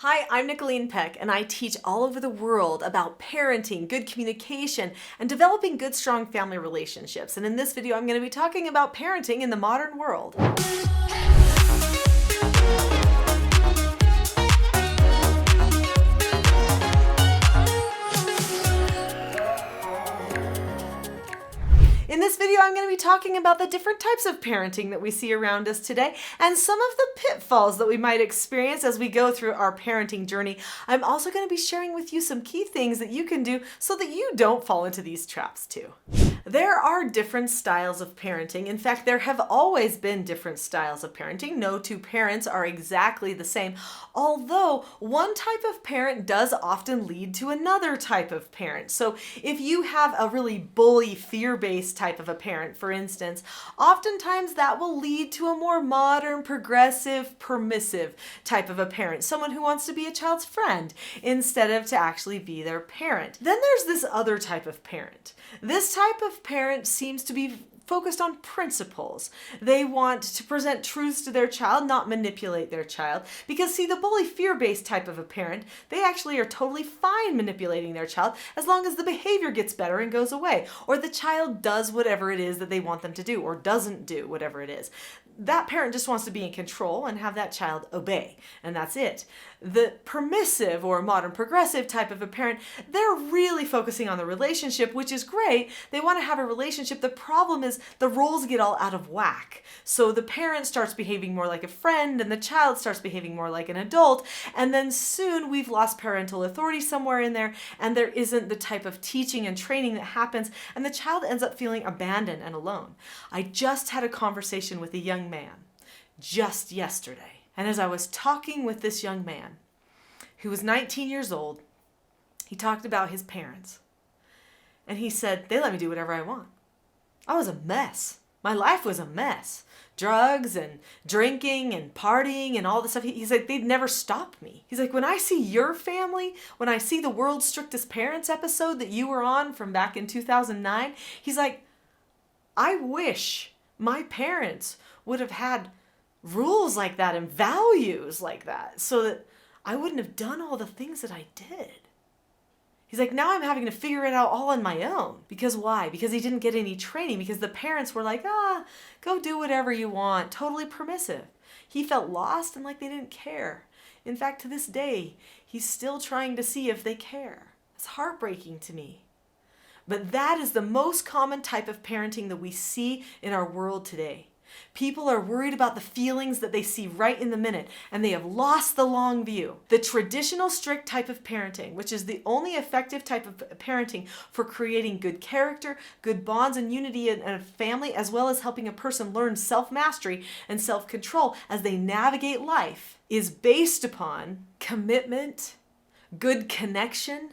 Hi, I'm Nicholeen Peck, and I teach all over the world about parenting, good communication, and developing good, strong family relationships. And in this video, I'm going to be talking about parenting in the modern world. In this video, I'm going to be talking about the different types of parenting that we see around us today and some of the pitfalls that we might experience as we go through our parenting journey. I'm also going to be sharing with you some key things that you can do so that you don't fall into these traps too. There are different styles of parenting. In fact, there have always been different styles of parenting. No two parents are exactly the same, although one type of parent does often lead to another type of parent. So if you have a really bully, fear-based type of a parent, for instance, oftentimes that will lead to a more modern, progressive, permissive type of a parent, someone who wants to be a child's friend instead of to actually be their parent. Then there's this other type of parent. This type of parent seems to be focused on principles. They want to present truths to their child, not manipulate their child. Because see, the bully fear-based type of a parent, they actually are totally fine manipulating their child as long as the behavior gets better and goes away, or the child does whatever it is that they want them to do, or doesn't do whatever it is. That parent just wants to be in control and have that child obey, and that's it. The permissive or modern progressive type of a parent, they're really focusing on the relationship, which is great. They want to have a relationship. The problem is the roles get all out of whack. So the parent starts behaving more like a friend and the child starts behaving more like an adult, and then soon we've lost parental authority somewhere in there, and there isn't the type of teaching and training that happens, and the child ends up feeling abandoned and alone. I just had a conversation with a young man just yesterday. And as I was talking with this young man, who was 19 years old, he talked about his parents. And he said, they let me do whatever I want. I was a mess. My life was a mess. Drugs and drinking and partying and all this stuff. He's like, they'd never stop me. He's like, when I see your family, when I see the World's Strictest Parents episode that you were on from back in 2009, he's like, I wish my parents would have had rules like that and values like that so that I wouldn't have done all the things that I did. He's like, now I'm having to figure it out all on my own. Because why? Because he didn't get any training, because the parents were like, go do whatever you want, totally permissive. He felt lost and like they didn't care. In fact, to this day, he's still trying to see if they care. It's heartbreaking to me. But that is the most common type of parenting that we see in our world today. People are worried about the feelings that they see right in the minute, and they have lost the long view. The traditional strict type of parenting, which is the only effective type of parenting for creating good character, good bonds and unity in a family, as well as helping a person learn self-mastery and self-control as they navigate life, is based upon commitment, good connection,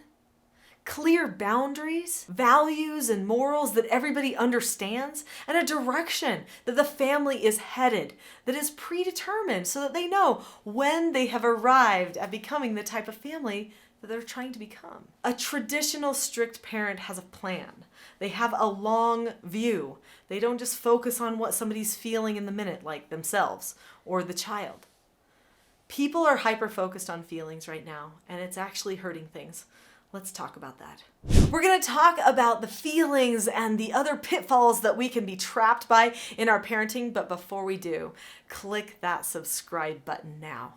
clear boundaries, values and morals that everybody understands, and a direction that the family is headed that is predetermined so that they know when they have arrived at becoming the type of family that they're trying to become. A traditional strict parent has a plan. They have a long view. They don't just focus on what somebody's feeling in the minute, like themselves or the child. People are hyper-focused on feelings right now, and it's actually hurting things. Let's talk about that. We're going to talk about the feelings and the other pitfalls that we can be trapped by in our parenting, but before we do, click that subscribe button now.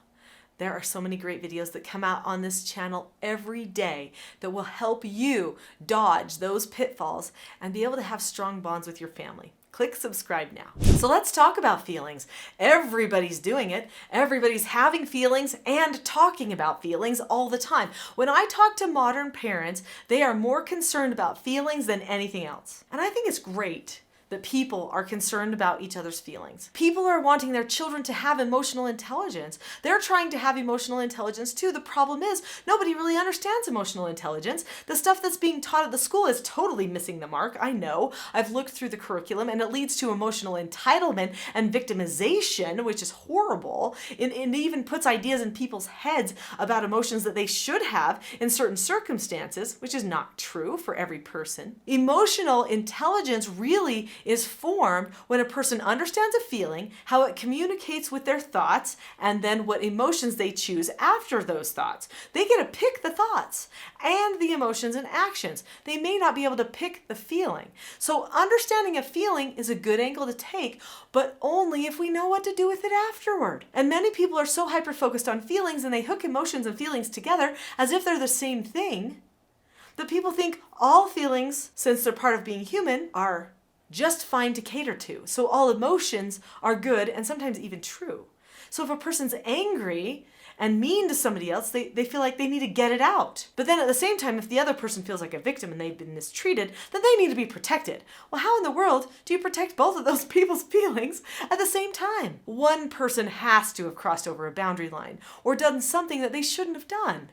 There are so many great videos that come out on this channel every day that will help you dodge those pitfalls and be able to have strong bonds with your family. Click subscribe now. So let's talk about feelings. Everybody's doing it. Everybody's having feelings and talking about feelings all the time. When I talk to modern parents, they are more concerned about feelings than anything else. And I think it's great that people are concerned about each other's feelings. People are wanting their children to have emotional intelligence. They're trying to have emotional intelligence too. The problem is nobody really understands emotional intelligence. The stuff that's being taught at the school is totally missing the mark. I know. I've looked through the curriculum and it leads to emotional entitlement and victimization, which is horrible. It even puts ideas in people's heads about emotions that they should have in certain circumstances, which is not true for every person. Emotional intelligence really is formed when a person understands a feeling, how it communicates with their thoughts, and then what emotions they choose after those thoughts. They get to pick the thoughts and the emotions and actions. They may not be able to pick the feeling. So understanding a feeling is a good angle to take, but only if we know what to do with it afterward. And many people are so hyper-focused on feelings and they hook emotions and feelings together as if they're the same thing, that people think all feelings, since they're part of being human, are just fine to cater to. So all emotions are good and sometimes even true. So if a person's angry and mean to somebody else, they feel like they need to get it out. But then at the same time, if the other person feels like a victim and they've been mistreated, then they need to be protected. Well, how in the world do you protect both of those people's feelings at the same time? One person has to have crossed over a boundary line or done something that they shouldn't have done.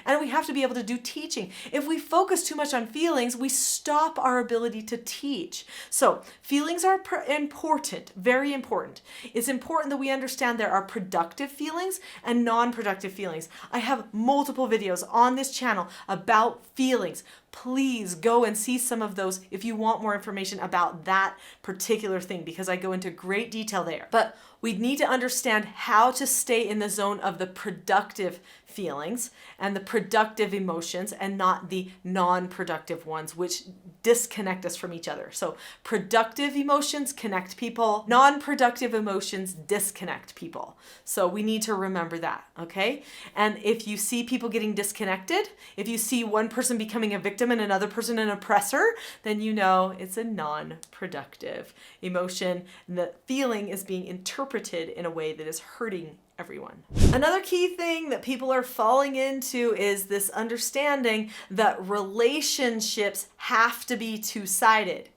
And we have to be able to do teaching. If we focus too much on feelings, we stop our ability to teach. So feelings are important, very important. It's important that we understand there are productive feelings and non-productive feelings. I have multiple videos on this channel about feelings. Please go and see some of those if you want more information about that particular thing, because I go into great detail there. But we need to understand how to stay in the zone of the productive feelings and the productive emotions and not the non-productive ones, which disconnect us from each other. So productive emotions connect people, non-productive emotions disconnect people. So we need to remember that, okay? And if you see people getting disconnected, if you see one person becoming a victim and another person an oppressor, then you know it's a non-productive emotion. The feeling is being interpreted in a way that is hurting everyone. Another key thing that people are falling into is this understanding that relationships have to be two-sided.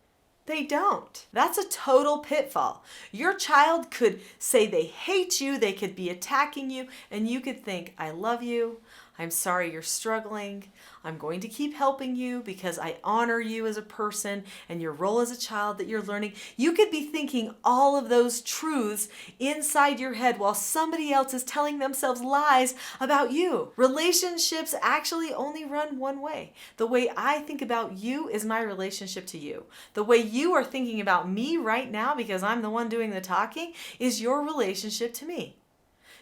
They don't. That's a total pitfall. Your child could say they hate you, they could be attacking you, and you could think, I love you, I'm sorry you're struggling, I'm going to keep helping you because I honor you as a person and your role as a child that you're learning. You could be thinking all of those truths inside your head while somebody else is telling themselves lies about you. Relationships actually only run one way. The way I think about you is my relationship to you. The way you are thinking about me right now, because I'm the one doing the talking, is your relationship to me.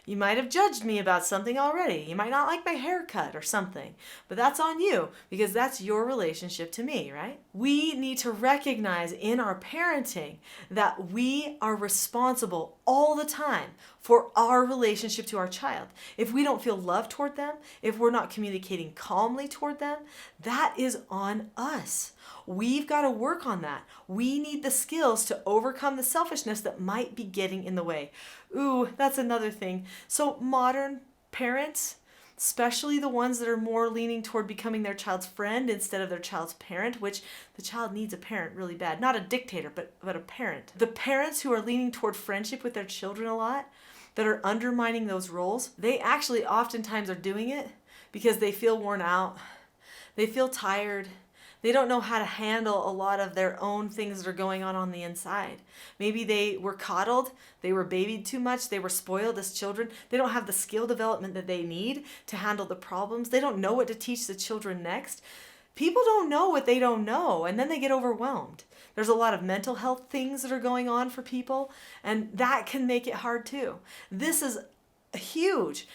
You might have judged me about something already. You might not like my haircut or something, but that's on you because that's your relationship to me, right? We need to recognize in our parenting that we are responsible all the time for our relationship to our child. If we don't feel love toward them, if we're not communicating calmly toward them, that is on us. We've got to work on that. We need the skills to overcome the selfishness that might be getting in the way. Ooh, that's another thing. So modern parents, especially the ones that are more leaning toward becoming their child's friend instead of their child's parent, which the child needs a parent really bad. Not a dictator, but a parent. The parents who are leaning toward friendship with their children a lot, that are undermining those roles, they actually oftentimes are doing it because they feel worn out. They feel tired. They don't know how to handle a lot of their own things that are going on the inside. Maybe they were coddled, they were babied too much, they were spoiled as children. They don't have the skill development that they need to handle the problems. They don't know what to teach the children next. People don't know what they don't know, and then they get overwhelmed. There's a lot of mental health things that are going on for people, and that can make it hard too. This is huge.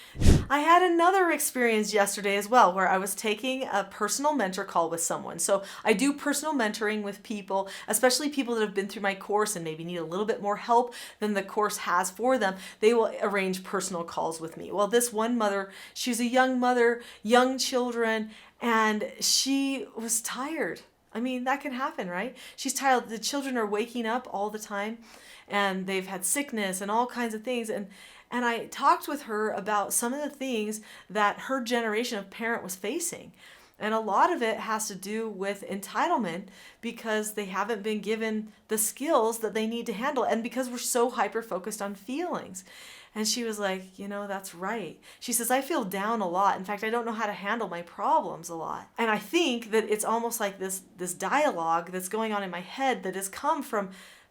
I had another experience yesterday as well where I was taking a personal mentor call with someone. So I do personal mentoring with people, especially people that have been through my course and maybe need a little bit more help than the course has for them. They will arrange personal calls with me. Well, this one mother, she's a young mother, young children, and she was tired. I mean, that can happen, right? She's tired. The children are waking up all the time and they've had sickness and all kinds of things. And I talked with her about some of the things that her generation of parent was facing. And a lot of it has to do with entitlement because they haven't been given the skills that they need to handle and because we're so hyper-focused on feelings. And she was like, you know, that's right. She says, I feel down a lot. In fact, I don't know how to handle my problems a lot. And I think that it's almost like this dialogue that's going on in my head that has come from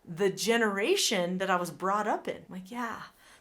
the generation that I was brought up in. I'm like, yeah.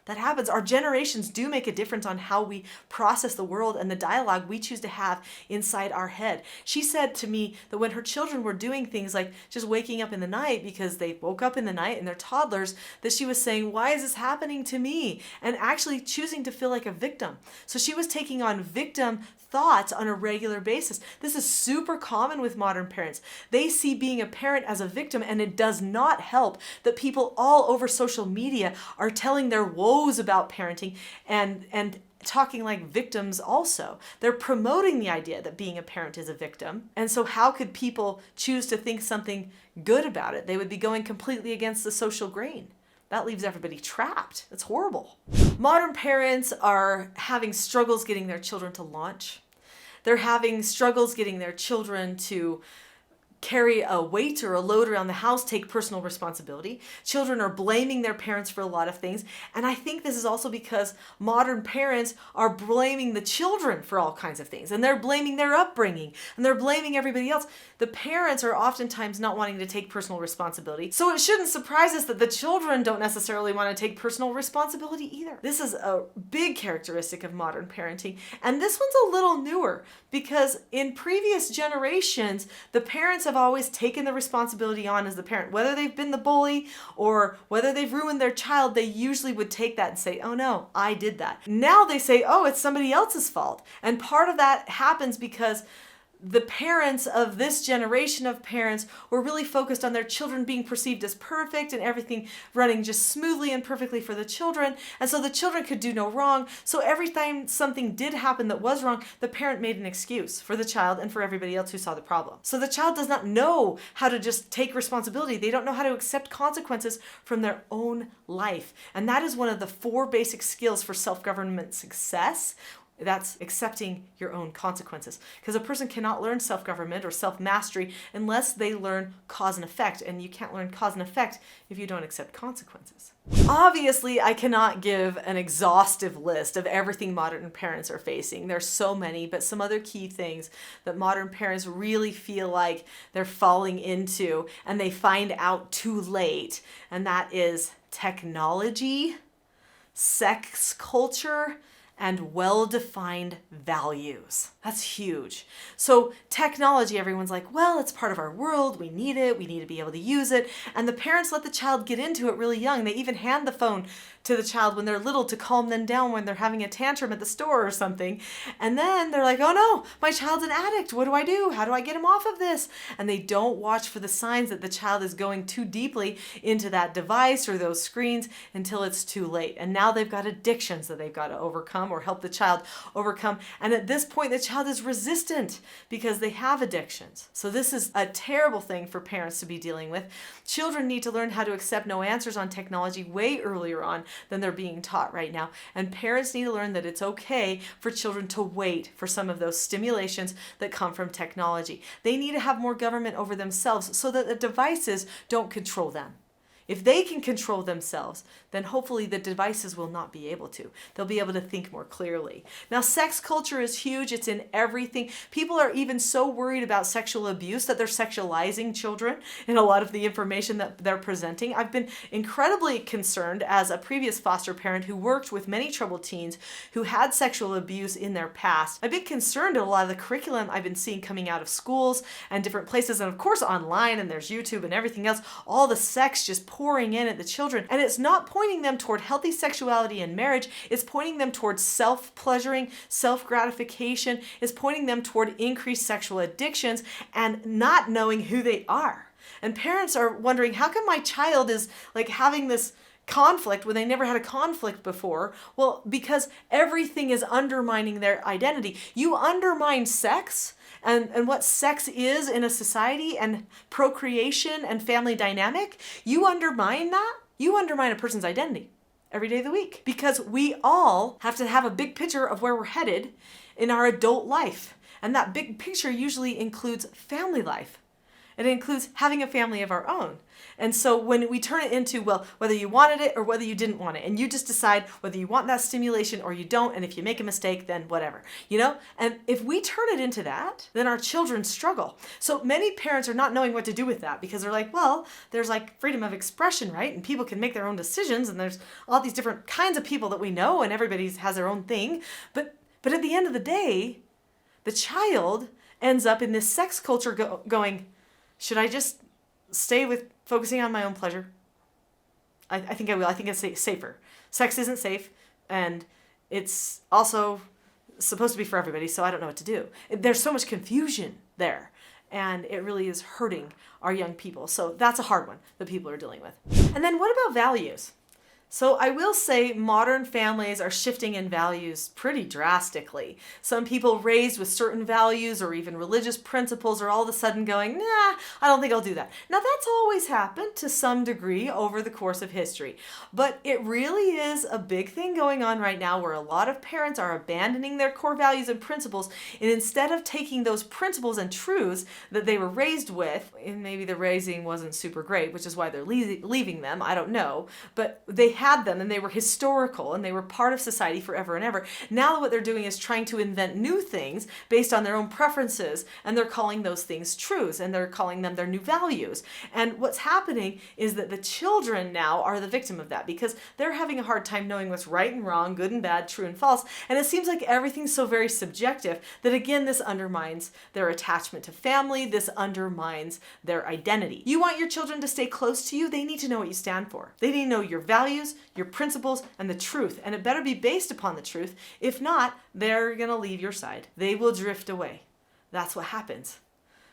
that happens. Our generations do make a difference on how we process the world and the dialogue we choose to have inside our head. She said to me that when her children were doing things like just waking up in the night because they woke up in the night and they're toddlers, that she was saying, why is this happening to me? And actually choosing to feel like a victim. So she was taking on victim thoughts on a regular basis. This is super common with modern parents. They see being a parent as a victim, and it does not help that people all over social media are telling their woes about parenting and talking like victims also. They're promoting the idea that being a parent is a victim. And so how could people choose to think something good about it? They would be going completely against the social grain. That leaves everybody trapped. That's horrible. Modern parents are having struggles getting their children to launch. They're having struggles getting their children to carry a weight or a load around the house, take personal responsibility. Children are blaming their parents for a lot of things. And I think this is also because modern parents are blaming the children for all kinds of things. And they're blaming their upbringing. And they're blaming everybody else. The parents are oftentimes not wanting to take personal responsibility. So it shouldn't surprise us that the children don't necessarily want to take personal responsibility either. This is a big characteristic of modern parenting. And this one's a little newer because in previous generations, the parents have always taken the responsibility on as the parent. Whether they've been the bully or whether they've ruined their child, they usually would take that and say, oh no, I did that. Now they say, oh, it's somebody else's fault. And part of that happens because the parents of this generation of parents were really focused on their children being perceived as perfect and everything running just smoothly and perfectly for the children. And so the children could do no wrong. So every time something did happen that was wrong, the parent made an excuse for the child and for everybody else who saw the problem. So the child does not know how to just take responsibility. They don't know how to accept consequences from their own life. And that is one of the 4 basic skills for self-government success. That's accepting your own consequences. Because a person cannot learn self-government or self-mastery unless they learn cause and effect. And you can't learn cause and effect if you don't accept consequences. Obviously, I cannot give an exhaustive list of everything modern parents are facing. There's so many, but some other key things that modern parents really feel like they're falling into and they find out too late. And that is technology, sex culture, and well-defined values. That's huge. So technology, everyone's like, well, it's part of our world. We need it. We need to be able to use it. And the parents let the child get into it really young. They even hand the phone to the child when they're little to calm them down when they're having a tantrum at the store or something. And then they're like, oh no, my child's an addict. What do I do? How do I get him off of this? And they don't watch for the signs that the child is going too deeply into that device or those screens until it's too late. And now they've got addictions that they've got to overcome or help the child overcome. And at this point, the child is resistant because they have addictions. So this is a terrible thing for parents to be dealing with. Children need to learn how to accept no answers on technology way earlier on than they're being taught right now. And parents need to learn that it's okay for children to wait for some of those stimulations that come from technology. They need to have more government over themselves so that the devices don't control them. If they can control themselves, then hopefully the devices will not be able to. They'll be able to think more clearly. Now, sex culture is huge. It's in everything. People are even so worried about sexual abuse that they're sexualizing children in a lot of the information that they're presenting. I've been incredibly concerned as a previous foster parent who worked with many troubled teens who had sexual abuse in their past. I've been concerned at a lot of the curriculum I've been seeing coming out of schools and different places, and of course online, and there's YouTube and everything else, all the sex just pouring in at the children. And it's not pointing them toward healthy sexuality and marriage. It's pointing them towards self-pleasuring, self-gratification. It's pointing them toward increased sexual addictions and not knowing who they are. And parents are wondering, how come my child is like having this conflict when they never had a conflict before? Well, because everything is undermining their identity. You undermine sex and what sex is in a society and procreation and family dynamic, you undermine that. You undermine a person's identity every day of the week, because we all have to have a big picture of where we're headed in our adult life. And that big picture usually includes family life. It includes having a family of our own. And so when we turn it into, well, whether you wanted it or whether you didn't want it, and you just decide whether you want that stimulation or you don't, and if you make a mistake, then whatever, And if we turn it into that, then our children struggle. So many parents are not knowing what to do with that because they're like, well, there's like freedom of expression, right? And people can make their own decisions, and there's all these different kinds of people that we know, and everybody has their own thing. But at the end of the day, the child ends up in this sex culture going, should I just stay with focusing on my own pleasure? I think I will. I think it's safer. Sex isn't safe, and it's also supposed to be for everybody, so I don't know what to do. There's so much confusion there, and it really is hurting our young people. So that's a hard one that people are dealing with. And then what about values? So I will say modern families are shifting in values pretty drastically. Some people raised with certain values or even religious principles are all of a sudden going, nah, I don't think I'll do that. Now that's always happened to some degree over the course of history, but it really is a big thing going on right now where a lot of parents are abandoning their core values and principles, and instead of taking those principles and truths that they were raised with, and maybe the raising wasn't super great, which is why they're leaving them, I don't know, but they had them and they were historical and they were part of society forever and ever. Now what they're doing is trying to invent new things based on their own preferences, and they're calling those things truths, and they're calling them their new values. And what's happening is that the children now are the victim of that because they're having a hard time knowing what's right and wrong, good and bad, true and false. And it seems like everything's so very subjective that again, this undermines their attachment to family. This undermines their identity. You want your children to stay close to you, they need to know what you stand for. They need to know your values, your principles, and the truth. And it better be based upon the truth. If not, they're going to leave your side. They will drift away. That's what happens.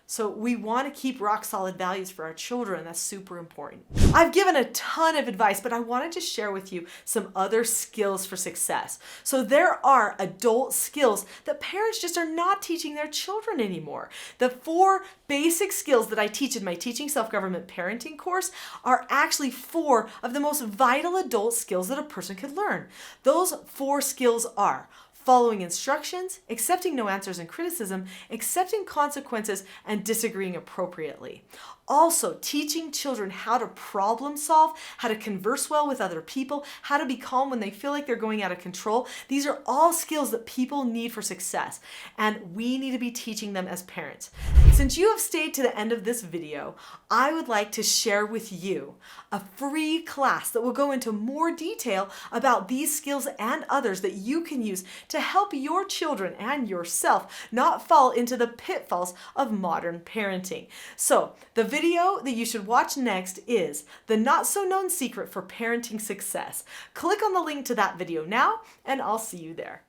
So we want to keep rock solid values for our children. That's super important. I've given a ton of advice, but I wanted to share with you some other skills for success. So there are adult skills that parents just are not teaching their children anymore. The 4 basic skills that I teach in my Teaching Self-Government Parenting course are actually 4 of the most vital adult skills that a person could learn. Those 4 skills are following instructions, accepting no answers and criticism, accepting consequences, and disagreeing appropriately. Also, teaching children how to problem solve, how to converse well with other people, how to be calm when they feel like they're going out of control. These are all skills that people need for success, and we need to be teaching them as parents. Since you have stayed to the end of this video, I would like to share with you a free class that will go into more detail about these skills and others that you can use to help your children and yourself not fall into the pitfalls of modern parenting. So, the video that you should watch next is The Not So Known Secret for Parenting Success. Click on the link to that video now, and I'll see you there.